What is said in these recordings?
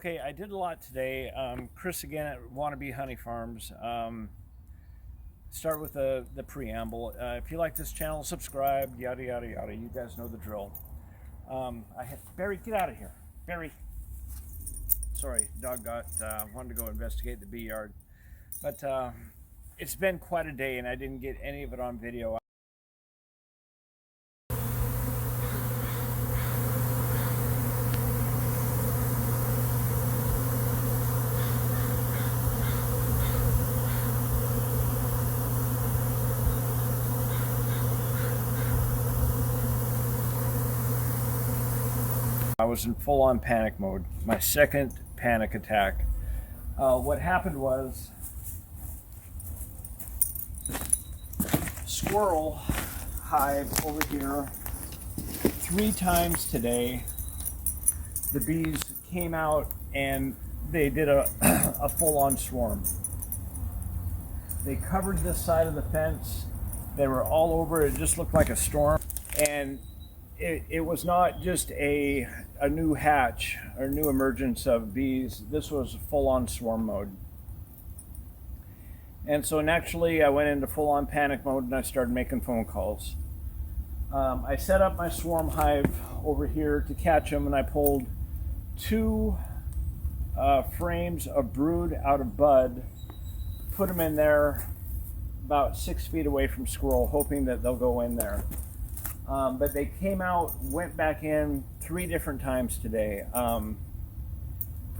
Okay, I did a lot today. Chris again at Wannabe Honey Farms. Start with the preamble. If you like this channel, subscribe, yada, yada, yada. You guys know the drill. Barry, get out of here. Barry. Sorry, dog wanted to go investigate the bee yard. But it's been quite a day and I didn't get any of it on video. I was in full-on panic mode. My second panic attack. What happened was, squirrel hive over here. 3 times today, the bees came out and they did a full-on swarm. They covered this side of the fence. They were all over. It just looked like a storm. And it was not just a new hatch or new emergence of bees. This was full-on swarm mode. And so naturally I went into full-on panic mode and I started making phone calls. I set up my swarm hive over here to catch them, and I pulled 2 frames of brood out of bud, put them in there about 6 feet away from squirrel, hoping that they'll go in there. But they came out, went back in 3 different times today. From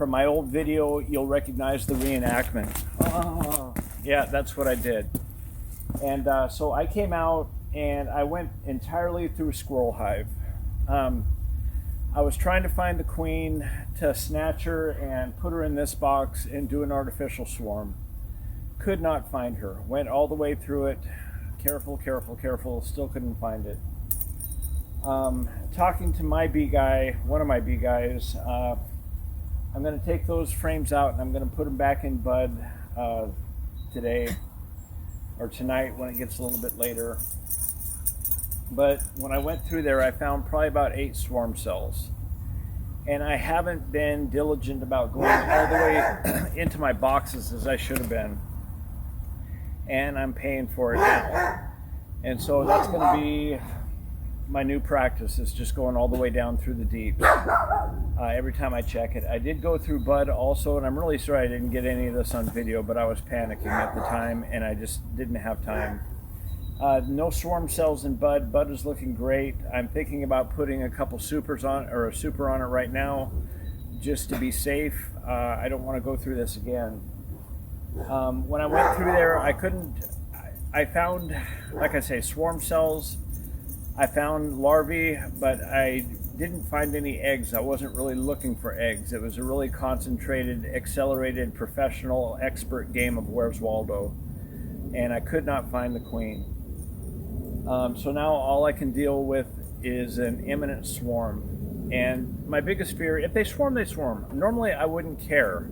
my old video, you'll recognize the reenactment. Oh, yeah, that's what I did. And so I came out and I went entirely through squirrel hive. I was trying to find the queen to snatch her and put her in this box and do an artificial swarm. Could not find her. Went all the way through it. Careful, careful, careful. Still couldn't find it. Talking to my bee guy, one of my bee guys, I'm going to take those frames out and I'm going to put them back in bud today or tonight when it gets a little bit later. But when I went through there, I found probably about 8 swarm cells. And I haven't been diligent about going all the way into my boxes as I should have been. And I'm paying for it now. And so that's going to be my new practice, is just going all the way down through the deep every time I check it. I did go through bud also, and I'm really sorry I didn't get any of this on video, but I was panicking at the time and I just didn't have time. No swarm cells in bud. Bud is looking great. I'm thinking about putting a couple supers on, or a super on it right now, just to be safe. I don't want to go through this again. When I went through there, I found, like I say, swarm cells. I found larvae, but I didn't find any eggs. I wasn't really looking for eggs. It was a really concentrated, accelerated, professional, expert game of Where's Waldo. And I could not find the queen. So now all I can deal with is an imminent swarm. And my biggest fear, if they swarm, they swarm. Normally I wouldn't care.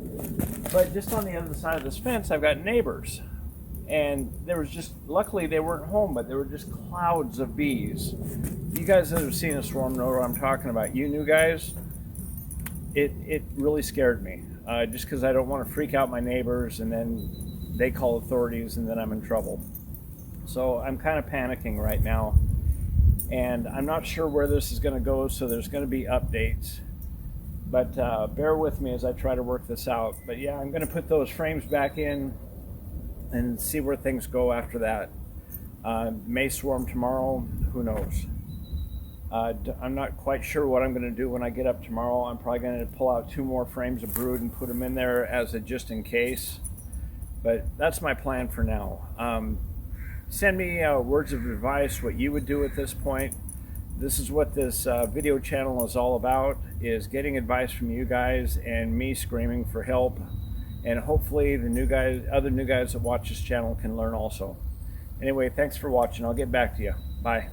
But just on the other side of this fence, I've got neighbors. And there was just, luckily they weren't home, but there were just clouds of bees. You guys that have seen a swarm know what I'm talking about. You new guys, it really scared me. Just because I don't want to freak out my neighbors and then they call authorities and then I'm in trouble. So I'm kind of panicking right now. And I'm not sure where this is going to go, so there's going to be updates. But bear with me as I try to work this out. But yeah, I'm going to put those frames back in and see where things go after that. May swarm tomorrow, who knows. I'm not quite sure what I'm going to do when I get up tomorrow. I'm probably going to pull out 2 more frames of brood and put them in there as a just in case. But that's my plan for now. Send me words of advice, what you would do at this point. This is what this video channel is all about, is getting advice from you guys and me screaming for help. And hopefully the other new guys that watch this channel can learn also. Anyway, thanks for watching. I'll get back to you. Bye.